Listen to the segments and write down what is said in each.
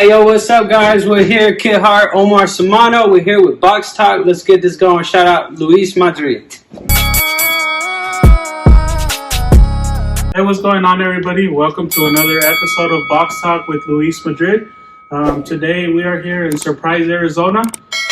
Hey, yo, what's up, guys? We're here, Kid Hart, Omar Samano. We're here with Box Talk. Let's get this going. Shout out Luis Madrid. Hey, what's going on, everybody? Welcome to another episode of Box Talk with Luis Madrid. Today, we are here in Surprise, Arizona,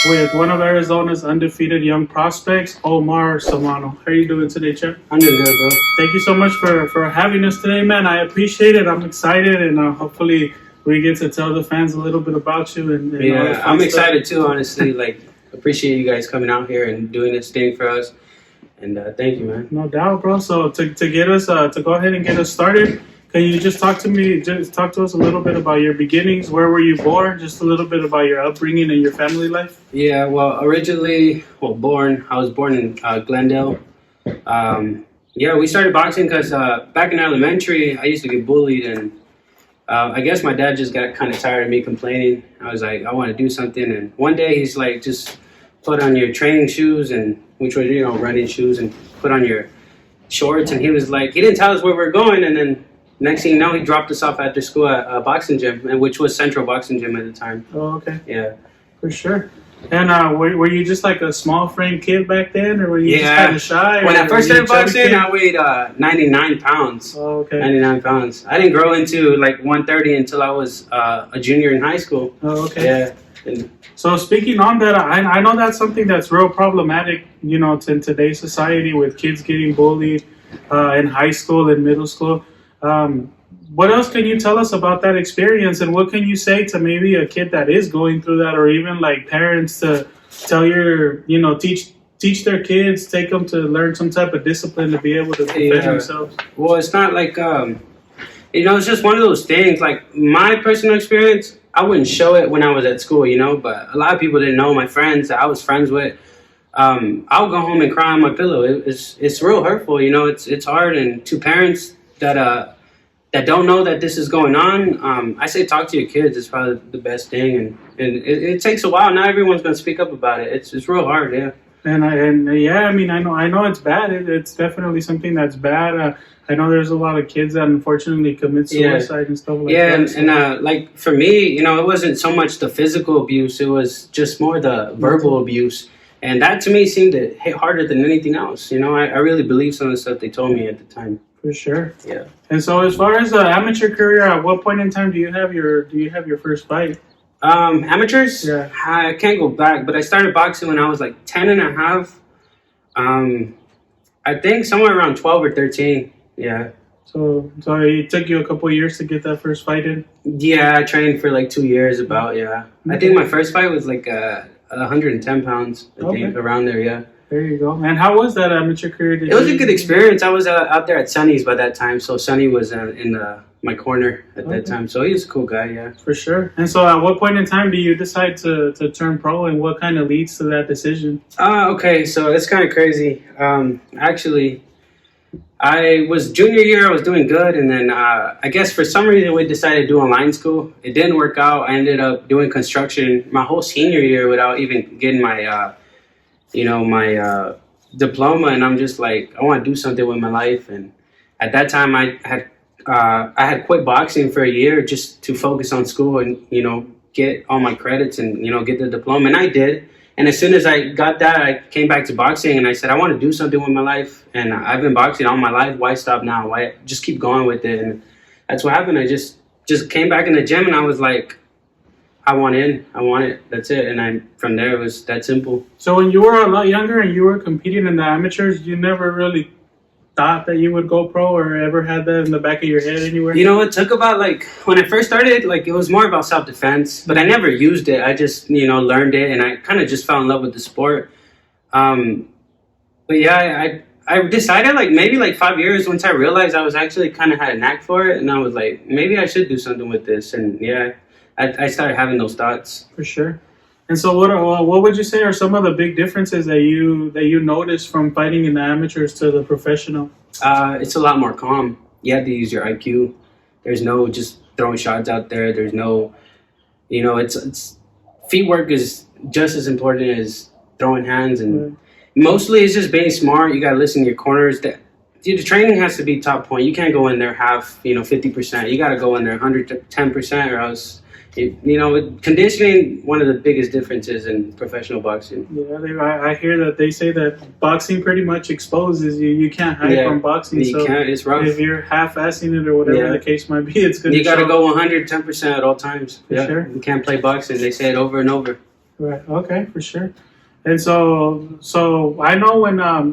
with one of Arizona's undefeated young prospects, Omar Samano. How are you doing today, Chip? I'm doing good, bro. Thank you so much for having us today, man. I appreciate it. I'm excited, and hopefully we get to tell the fans a little bit about you. And Yeah, I'm excited too, honestly. Appreciate you guys coming out here and doing this thing for us. And thank you, man. No doubt, bro. So to get us to go ahead and get us started, can you just talk to us a little bit about your beginnings? Where were you born? Just a little bit about your upbringing and your family life. Yeah, well, I was born in Glendale. We started boxing because back in elementary, I used to get bullied, and I guess my dad just got kind of tired of me complaining. I was like, I want to do something, and one day he's like, just put on your training shoes, and which were running shoes, and put on your shorts, and he was like, he didn't tell us where we were going, and then next thing you know, he dropped us off after school at a boxing gym, and which was Central Boxing Gym at the time. Oh, okay. Yeah. For sure. And were you just like a small frame kid back then, or were you just kind of shy? When I first started boxing, I weighed 99 pounds. Oh, okay. 99 pounds. I didn't grow into like 130 until I was a junior in high school. Oh, okay. Yeah. And so speaking on that, I know that's something that's real problematic, in today's society with kids getting bullied in high school and middle school. What else can you tell us about that experience, and what can you say to maybe a kid that is going through that, or even like parents to tell teach their kids, take them to learn some type of discipline to be able to defend themselves? Well, it's not like, it's just one of those things. Like my personal experience, I wouldn't show it when I was at school, but a lot of people didn't know. My friends that I was friends with, I'll go home and cry on my pillow. It's real hurtful, it's hard. And to parents that don't know that this is going on, I say talk to your kids. It's probably the best thing, and it takes a while. Not everyone's going to speak up about it. It's real hard, yeah. I know it's bad. It's definitely something that's bad. I know there's a lot of kids that unfortunately commit suicide and stuff like that. Yeah, and like for me, it wasn't so much the physical abuse. It was just more the verbal abuse. And that to me seemed to hit harder than anything else. I really believe some of the stuff they told me at the time. For sure. Yeah. And so, as far as the amateur career, at what point in time do you have your first fight? Amateurs? Yeah. I can't go back, but I started boxing when I was like 10 and a half. I think somewhere around 12 or 13. Yeah. So it took you a couple of years to get that first fight in? Yeah, I trained for like 2 years about, yeah. Okay. I think my first fight was like 110 pounds, I think, around there, yeah. There you go. And how was that amateur career? It was a good experience. I was out there at Sonny's by that time, so Sonny was in my corner at that time. So he was a cool guy, yeah. For sure. And so at what point in time do you decide to turn pro, and what kind of leads to that decision? Okay, so it's kind of crazy. Actually, I was junior year, I was doing good, and then I guess for some reason we decided to do online school. It didn't work out. I ended up doing construction my whole senior year without even getting my my diploma, and I'm just like, I want to do something with my life. And at that time, I had quit boxing for a year just to focus on school and get all my credits and get the diploma, and I did. And as soon as I got that, I came back to boxing, and I said, I want to do something with my life, and I've been boxing all my life. Why stop now? Why just keep going with it? And that's what happened. I just came back in the gym, and I was like, I want it. That's it. And from there, it was that simple. So when you were a lot younger and you were competing in the amateurs, you never really thought that you would go pro, or ever had that in the back of your head anywhere? It took about when I first started, it was more about self-defense, but I never used it. I just, learned it, and I kind of just fell in love with the sport. But yeah, I decided maybe 5 years once I realized I was actually kind of had a knack for it, and I was like, maybe I should do something with this. And yeah, I started having those thoughts. For sure. And so what would you say are some of the big differences that you noticed from fighting in the amateurs to the professional? It's a lot more calm. You have to use your IQ. There's no just throwing shots out there. There's no, it's feet work is just as important as throwing hands. And mostly it's just being smart. You got to listen to your corners. The training has to be top point. You can't go in there half, 50%. You got to go in there 110%, or else with conditioning, one of the biggest differences in professional boxing. Yeah, I hear that they say that boxing pretty much exposes you. You can't hide from boxing. You can't. It's rough. If you're half-assing it or whatever the case might be, it's good. You got to go 110% at all times. For sure. You can't play boxing. They say it over and over. Right. Okay. For sure. And so I know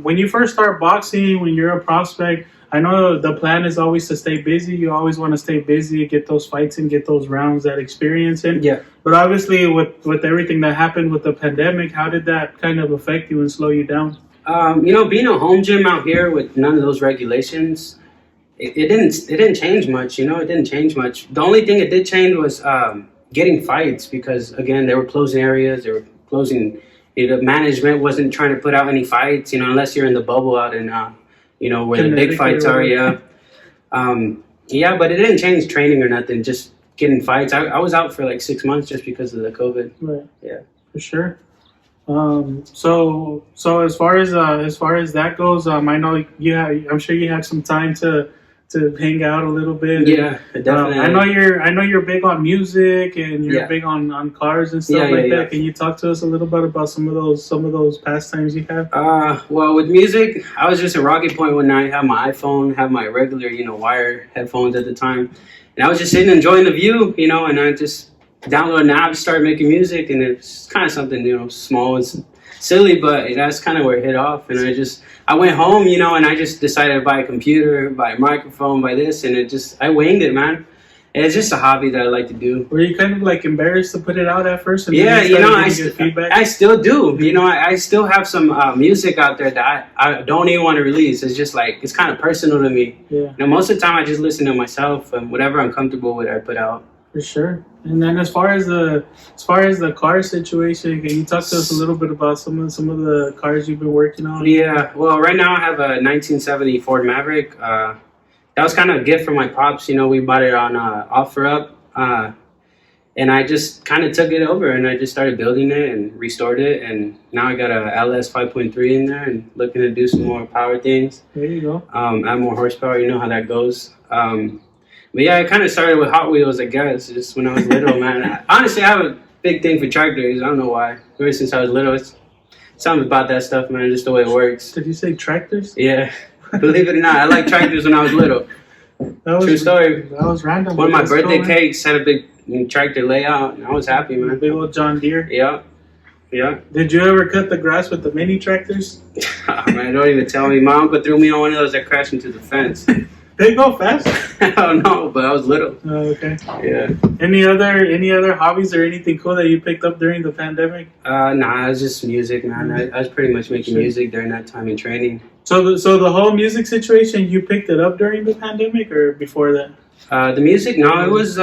when you first start boxing, when you're a prospect, I know the plan is always to stay busy. You always want to stay busy, get those fights in, get those rounds, that experience in. Yeah. But obviously, with everything that happened with the pandemic, how did that kind of affect you and slow you down? Being a home gym out here with none of those regulations, it didn't change much. It didn't change much. The only thing it did change was getting fights because again they were closing areas. They were closing. The management wasn't trying to put out any fights. Unless you're in the bubble out in. Where the big fights are, but it didn't change training or nothing, just getting fights. I was out for like 6 months just because of the COVID. Right. Yeah. For sure. So as far as that goes, I know I'm sure you had some time to hang out a little bit. Yeah, definitely. I know you're big on music and you're big on cars and stuff like that. Can you talk to us a little bit about some of those pastimes you have? Well, with music, I was just at Rocky Point one night. Have my iPhone, have my regular, wire headphones at the time, and I was just sitting enjoying the view, and I just downloaded an app, started making music, and it's kind of something small and silly, but that's kind of where it hit off. And I went home, and I just decided to buy a computer, buy a microphone, buy this, and I winged it, man. And it's just a hobby that I like to do. Were you kind of like embarrassed to put it out at first? And I still do. I still have some music out there that I don't even want to release. It's just like, it's kind of personal to me. Yeah. Most of the time I just listen to myself, and whatever I'm comfortable with, I put out. For sure. And then as far as the car situation, can you talk to us a little bit about some of the cars you've been working on? Yeah. Well, right now I have a 1970 Ford Maverick. That was kind of a gift from my pops. We bought it on OfferUp, and I just kind of took it over and I just started building it and restored it, and now I got a LS 5.3 in there and looking to do some more power things. There you go. Add more horsepower. You know how that goes. But yeah, I kind of started with Hot Wheels, I guess, just when I was little, man. Honestly, I have a big thing for tractors. I don't know why. Ever since I was little, it's something about that stuff, man, just the way it works. Did you say tractors? Yeah. Believe it or not, I liked tractors when I was little. True story. That was random. One of my birthday cakes had a big tractor layout, and I was happy, man. Big old John Deere. Yeah. Yeah. Did you ever cut the grass with the mini tractors? Man, don't even tell me. My uncle threw me on one of those that crashed into the fence. They go fast? I don't know, but I was little. Oh, okay. Yeah. Any other hobbies or anything cool that you picked up during the pandemic? Nah, it was just music, man. I was pretty much making music during that time in training. So the whole music situation, you picked it up during the pandemic or before that? The music? No, it was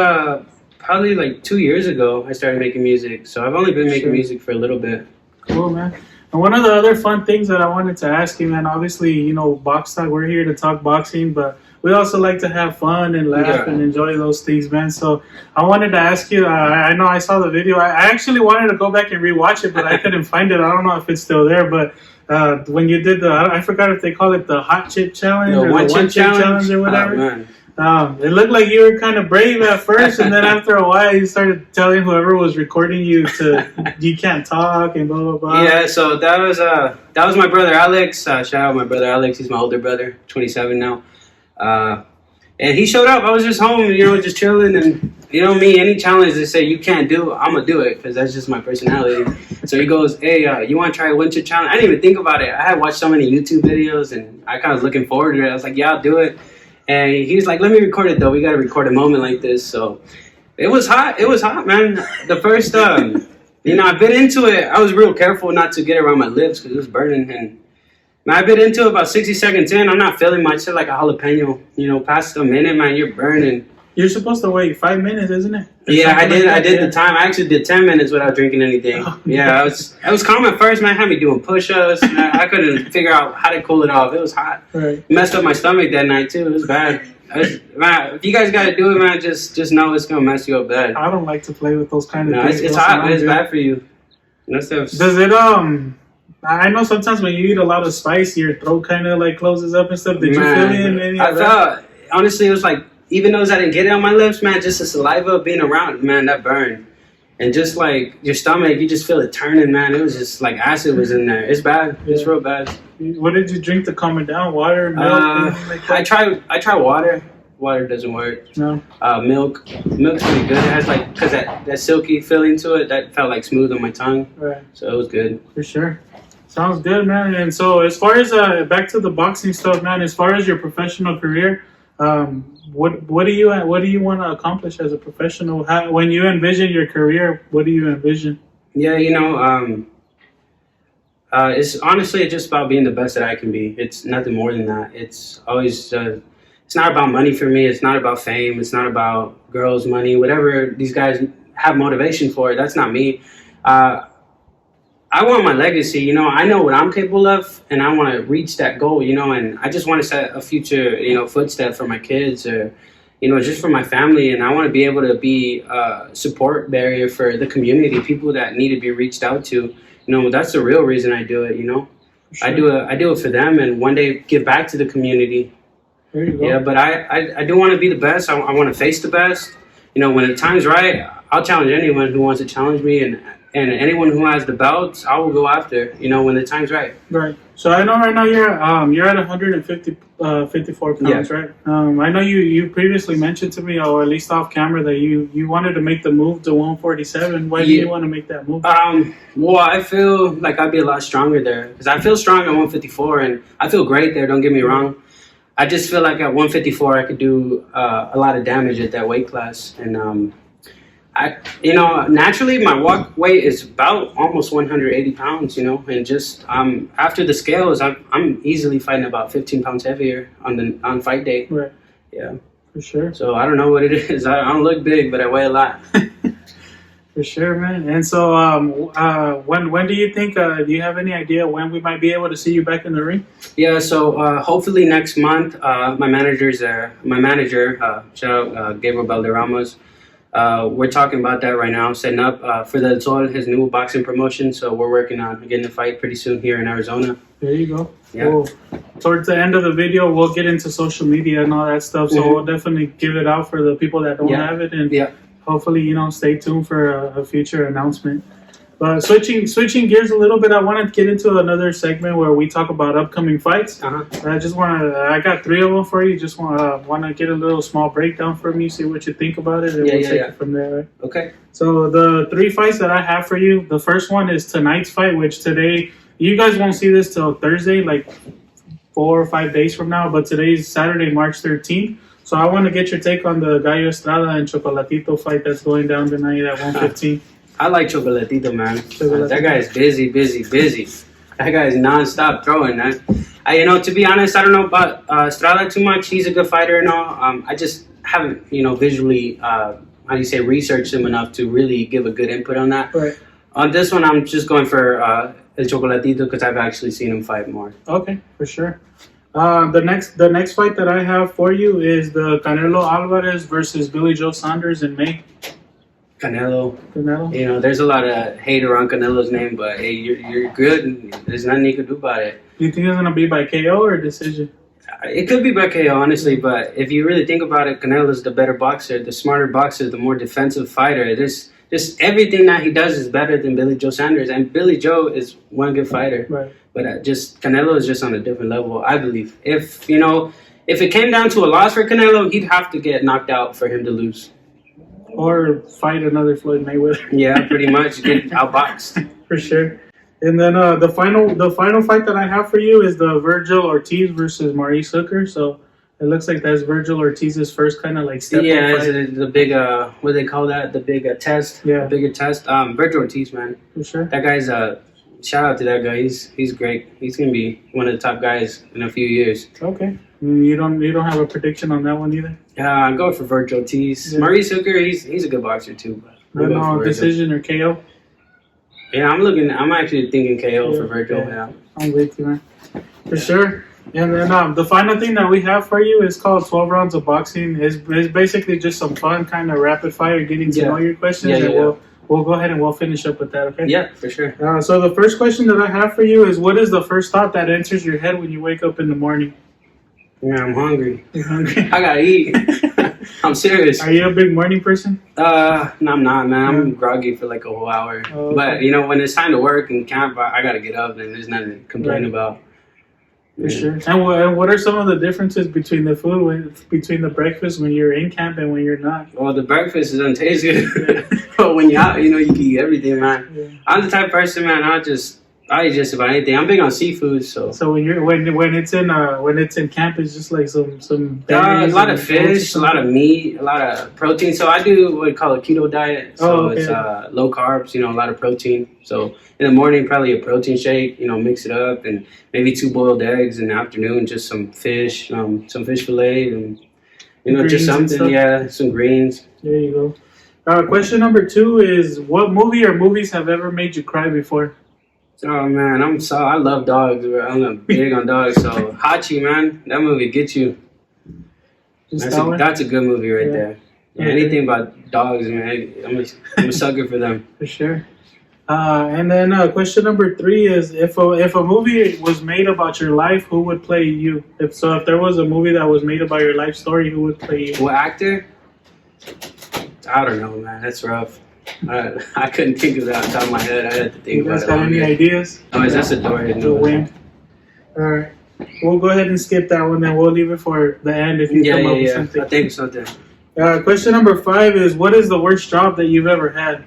probably like 2 years ago I started making music. So I've only been making music for a little bit. Cool, man. And one of the other fun things that I wanted to ask you, man, obviously, Box Talk, we're here to talk boxing, but we also like to have fun and laugh and enjoy those things, man. So I wanted to ask you, I know I saw the video. I actually wanted to go back and rewatch it, but I couldn't find it. I don't know if it's still there, but when you did I forgot if they call it the hot chip challenge or the one chip challenge or whatever. Oh, man. It looked like you were kind of brave at first, and then after a while, you started telling whoever was recording you you can't talk and blah blah blah. Yeah, so that was my brother Alex. Shout out my brother Alex. He's my older brother, 27 now. And he showed up. I was just home, just chilling, and me. Any challenge they say you can't do, I'm gonna do it because that's just my personality. So he goes, "Hey, you want to try a one chip challenge?" I didn't even think about it. I had watched so many YouTube videos, and I kind of was looking forward to it. I was like, "Yeah, I'll do it." And he was like, "Let me record it though. We got to record a moment like this." So it was hot. It was hot, man. The first, I bit into it. I was real careful not to get it around my lips because it was burning. And I bit into it about 60 seconds in. I'm not feeling much. It's like a jalapeno. Past a minute, man, you're burning. You're supposed to wait 5 minutes, isn't it? Yeah, I did. I did the time. I actually did 10 minutes without drinking anything. Oh, yeah, I was calm at first, man. I had me doing push-ups. I couldn't figure out how to cool it off. It was hot. Right. Messed up my stomach that night too. It was bad. Man, if you guys got to do it, man, just know it's gonna mess you up bad. I don't like to play with those kind of things. It's hot, but it's bad for you. Does it I know sometimes when you eat a lot of spice, your throat kind of like closes up and stuff. Did you feel it in any of that? Honestly, it was like even though I didn't get it on my lips, man, just the saliva being around, man, that burned. And just like your stomach, you just feel it turning, man. It was just like acid was in there. It's bad. Yeah. It's real bad. What did you drink to calm it down? Water, milk, like that? I try water. Water doesn't work. No. Milk's pretty good. It has like, cause that silky feeling to it that felt like smooth on my tongue. Right. So it was good. For sure. Sounds good, man. And so as far as back to the boxing stuff, man. As far as your professional career, what do you want to accomplish as a professional? When you envision your career, what do you envision? Yeah, it's honestly just about being the best that I can be. It's nothing more than that. It's always. It's not about money for me. It's not about fame. It's not about girls' money. Whatever these guys have motivation for, that's not me. I want my legacy. I know what I'm capable of, and I want to reach that goal. And I just want to set a future, footstep for my kids, or, just for my family. And I want to be able to be a support barrier for the community, people that need to be reached out to. That's the real reason I do it. Sure. I do it for them, and one day give back to the community. There you go. Yeah, but I do want to be the best. I want to face the best. When the time's right, I'll challenge anyone who wants to challenge me, and anyone who has the belts, I will go after. When the time's right. Right. So I know right now you're at 154 pounds, yeah. Right? I know you previously mentioned to me, or at least off camera, that you wanted to make the move to 147. Why do you want to make that move? Well, I feel like I'd be a lot stronger there because I feel strong at 154, and I feel great there. Don't get me wrong. I just feel like at 154 I could do a lot of damage at that weight class, and naturally my walk weight is about almost 180 pounds, and just after the scales, I'm easily fighting about 15 pounds heavier on fight day. Right. Yeah. For sure. So I don't know what it is. I don't look big, but I weigh a lot. For sure, man. And so when do you think, do you have any idea when we might be able to see you back in the ring? Yeah, so hopefully next month. My manager, shout out Gabriel Valderramos. We're talking about that right now, setting up for the Sol, his new boxing promotion. So we're working on getting a fight pretty soon here in Arizona. There you go. Yeah. Well, towards the end of the video, we'll get into social media and all that stuff. So we'll definitely give it out for the people that don't have it, and hopefully, stay tuned for a future announcement. But switching gears a little bit, I want to get into another segment where we talk about upcoming fights. I got 3 of them for you. Just want to get a little small breakdown from you, see what you think about it, and we'll take it from there. Right? Okay. So the 3 fights that I have for you, the first one is tonight's fight, which today, you guys won't see this till Thursday, like 4 or 5 days from now, but today's Saturday, March 13th. So I want to get your take on the Gallo Estrada and Chocolatito fight that's going down tonight at 115. I like Chocolatito, man. That guy is busy. That guy is nonstop throwing, man. To be honest, I don't know about Estrada too much. He's a good fighter and all. I just haven't, visually, researched him enough to really give a good input on that. Right. On this one, I'm just going for El Chocolatito because I've actually seen him fight more. Okay, for sure. The next fight that I have for you is the Canelo Alvarez versus Billy Joe Saunders in May. Canelo. There's a lot of hate around Canelo's name, but hey, you're good, and there's nothing you can do about it. Do you think it's gonna be by KO or decision? It could be by KO, honestly, but if you really think about it, Canelo's the better boxer, the smarter boxer, the more defensive fighter. Just everything that he does is better than Billy Joe Saunders, and Billy Joe is one good fighter. Right. But just Canelo is just on a different level, I believe. If it came down to a loss for Canelo, he'd have to get knocked out for him to lose. Or fight another Floyd Mayweather. Yeah, pretty much get outboxed. For sure. And then the final fight that I have for you is the Virgil Ortiz versus Maurice Hooker. So it looks like that's Virgil Ortiz's first kind of like step. Yeah, it's the big what do they call that? The big test. Yeah, the bigger test. Virgil Ortiz, man. For sure. That guy's shout out to that guy. He's great. He's gonna be one of the top guys in a few years. Okay. You don't have a prediction on that one either? Yeah, I'm going for Virgil Ortiz. Yeah. Maurice Hooker, he's a good boxer too. But no decision or KO? Yeah, I'm actually thinking KO for Virgil. Yeah. I'm with you, man. For sure. And then the final thing that we have for you is called 12 Rounds of Boxing. It's basically just some fun kind of rapid fire getting to know your questions. We'll go ahead and we'll finish up with that, okay? Yeah, for sure. So the first question that I have for you is, what is the first thought that enters your head when you wake up in the morning? Yeah, I'm hungry. You're hungry? I gotta eat. I'm serious. Are you a big morning person? No, I'm not, man. I'm groggy for like a whole hour. Oh, okay. But you know, when it's time to work and camp, I gotta get up, and there's nothing to complain about. For sure. And what are some of the differences between the food, between the breakfast when you're in camp and when you're not? Well, the breakfast is untasted, but when you're out, you know, you can eat everything, man. Yeah. I'm the type of person, man. I eat just about anything. I'm big on seafood, so. So when it's in camp, it's just like some A lot of fish, a lot of meat, a lot of protein. So I do what we call a keto diet. So okay. it's low carbs, you know, a lot of protein. So in the morning, probably a protein shake, you know, mix it up, and maybe 2 boiled eggs. In the afternoon, just some fish fillet, and you know, Greens just and something, stuff. some greens. There you go. Question number 2 is, what movie or movies have ever made you cry before? Oh man, I love dogs. Bro. I'm big on dogs. So Hachi, man, that movie gets you. That's a good movie right there. Yeah, Okay. anything about dogs, man. I'm a sucker for them. For sure. And then question number 3 is, if a movie was made about your life, who would play you? If there was a movie that was made about your life story, who would play you? What actor? I don't know, man. That's rough. I couldn't think of that on top of my head. I had to think about it. You guys got any ideas? Oh, that's a door. The wing. All right. We'll go ahead and skip that one, then we'll leave it for the end if you come up with something. I think of something. Question number 5 is, what is the worst job that you've ever had?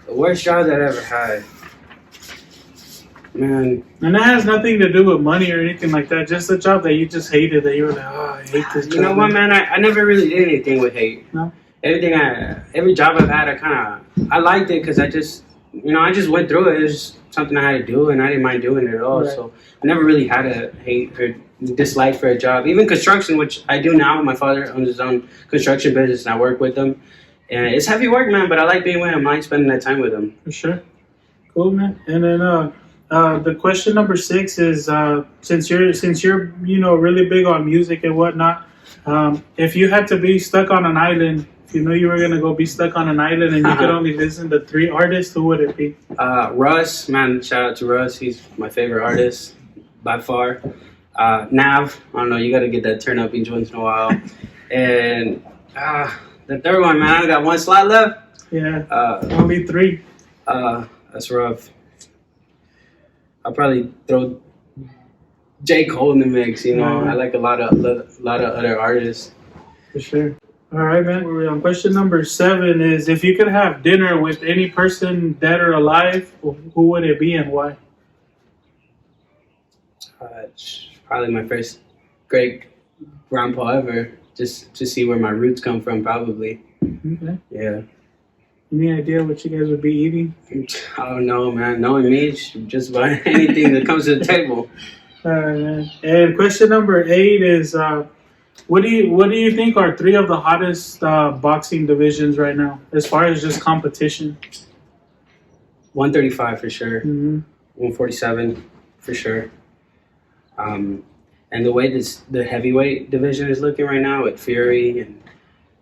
The worst job that I ever had. Man. And that has nothing to do with money or anything like that. Just a job that you just hated, that you were like, oh, I hate this job. You know what, man? I never really did anything with hate. No? Every job I've had, I liked it because I just went through it. It was something I had to do, and I didn't mind doing it at all. Right. So I never really had a hate or dislike for a job. Even construction, which I do now. My father owns his own construction business, and I work with him. And it's heavy work, man, but I like being with him. I like spending that time with him. For sure. Cool, man. And then the question number 6 is, since you're really big on music and whatnot, if you had to be stuck on an island, if you know you were going to go be stuck on an island and you could only listen to 3 artists, who would it be? Russ, man, shout out to Russ. He's my favorite artist by far. Nav, I don't know, you got to get that turn up each once in a while. And the third one, man, I got 1 slot left. Yeah, only 3. That's rough. I'll probably throw J. Cole in the mix, you know. I like a lot of other artists. For sure. All right, man. We're on question number 7 is, if you could have dinner with any person, dead or alive, who would it be and why? Probably my first great grandpa ever, just to see where my roots come from, probably. Okay. Yeah. Any idea what you guys would be eating? I don't know, man. Knowing me, just about anything that comes to the table. All right, man. And question number 8 is, what do you think are 3 of the hottest boxing divisions right now, as far as just competition? 135 for sure. Mm-hmm. 147 for sure. And the way the heavyweight division is looking right now with Fury and,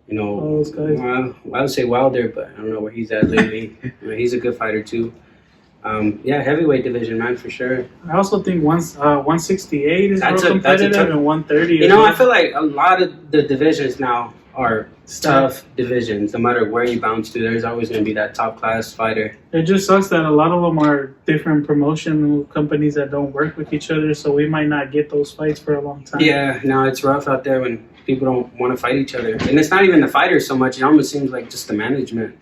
you know, all those guys. I would say Wilder, but I don't know where he's at lately. He's a good fighter too. Heavyweight division, man, for sure. I also think 168 is more competitive, and 130. You know, I feel like a lot of the divisions now are tough divisions. No matter where you bounce to, there's always going to be that top class fighter. It just sucks that a lot of them are different promotion companies that don't work with each other, so we might not get those fights for a long time. Yeah, no, it's rough out there when people don't want to fight each other. And it's not even the fighters so much. It almost seems like just the management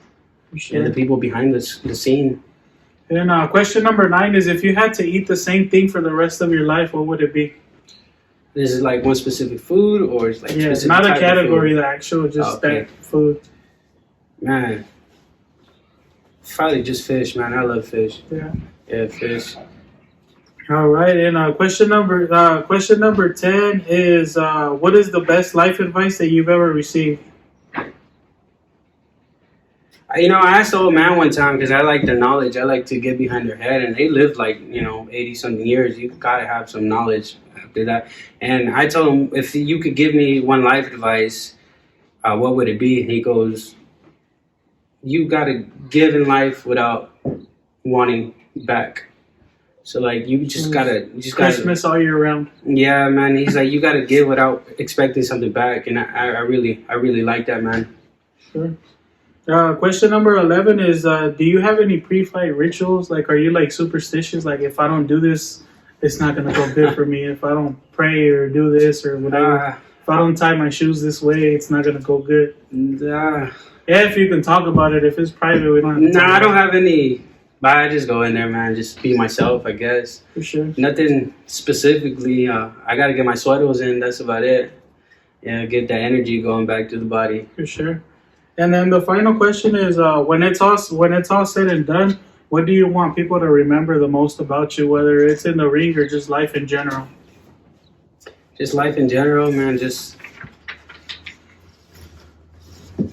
and the people behind the scene. And question number 9 is, if you had to eat the same thing for the rest of your life, what would it be? Is it like one specific food, or it's like specific not a type category, of food? the actual, just that food. Man, probably just fish, man. I love fish. Yeah, fish. All right, and question number 10 is, what is the best life advice that you've ever received? You know, I asked the old man one time, because I like their knowledge. I like to get behind their head, and they lived like, 80-something years. You gotta have some knowledge after that. And I told him, if you could give me one life advice, what would it be? And he goes, you gotta give in life without wanting back. So like you just gotta Christmas all year round. yeah, man. He's like you gotta give without expecting something back, and I really like that, man. Sure. Question number 11 is: do you have any pre-fight rituals? Like, are you like superstitious? Like, if I don't do this, it's not gonna go good for me. If I don't pray or do this or whatever, if I don't tie my shoes this way, it's not gonna go good. Yeah, if you can talk about it. If it's private, we don't have to. I don't have any. But I just go in there, man. Just be myself, I guess. For sure. Nothing specifically. I gotta get my sweaters in. That's about it. Yeah, get that energy going back to the body. For sure. And then the final question is: when it's all said and done, what do you want people to remember the most about you? Whether it's in the ring or just life in general. Just life in general, man. Just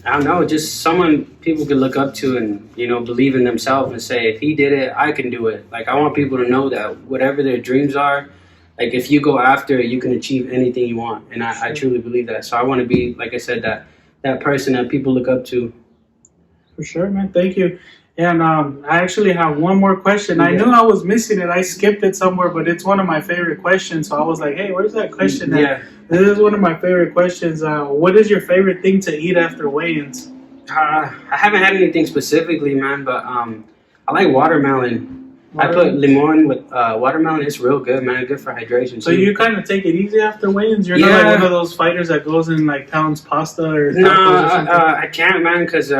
I don't know. Just someone people can look up to and believe in themselves and say, if he did it, I can do it. Like I want people to know that whatever their dreams are, like if you go after it, you can achieve anything you want. And I truly believe that. So I want to be, like I said, that person that people look up to. For sure, man. Thank you. And I actually have one more question. Yeah. I knew I was missing it. I skipped it somewhere, but it's one of my favorite questions. So I was like, hey, where's that question at? Yeah. This is one of my favorite questions. What is your favorite thing to eat after weigh-ins? I haven't had anything specifically, man, but I like watermelon. I put limon with watermelon. It's real good, man. Good for hydration, too. So you kind of take it easy after weigh-ins? You're not like one of those fighters that goes in like pounds pasta or tacos or something? I can't, man, because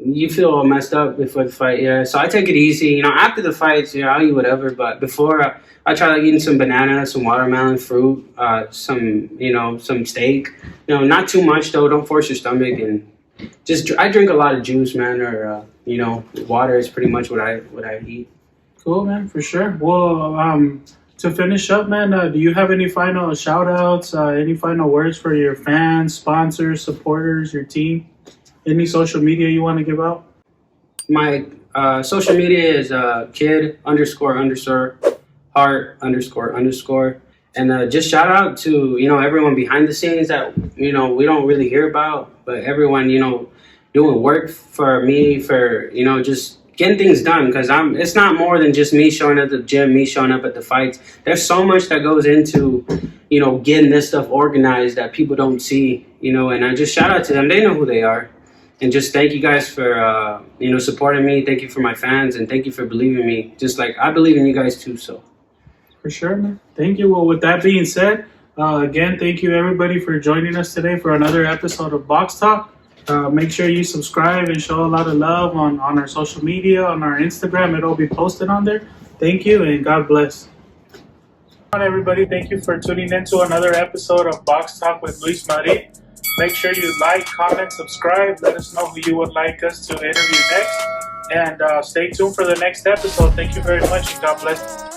you feel all messed up before the fight, yeah. So I take it easy. After the fights, I'll eat whatever. But before, I try like eating some banana, some watermelon, fruit, some steak. Not too much though. Don't force your stomach, and I drink a lot of juice, man, or water is pretty much what I eat. Cool, man, for sure. Well, to finish up, man, do you have any final shout outs, any final words for your fans, sponsors, supporters, your team? Any social media you want to give out? My social media is kid __ heart __. And just shout out to, everyone behind the scenes that, we don't really hear about, but everyone, doing work for me, for, just getting things done. Because it's not more than just me showing up at the gym, me showing up at the fights. There's so much that goes into, getting this stuff organized that people don't see, and I just shout out to them. They know who they are. And just thank you guys for, supporting me. Thank you for my fans, and thank you for believing in me. Just like I believe in you guys too, so. For sure, man. Thank you. Well, with that being said, again, thank you everybody for joining us today for another episode of Box Talk. Make sure you subscribe and show a lot of love on our social media, on our Instagram. It'll be posted on there. Thank you, and God bless. Everybody, thank you for tuning in to another episode of Box Talk with Luis Marie. Make sure you like, comment, subscribe. Let us know who you would like us to interview next. And stay tuned for the next episode. Thank you very much, and God bless.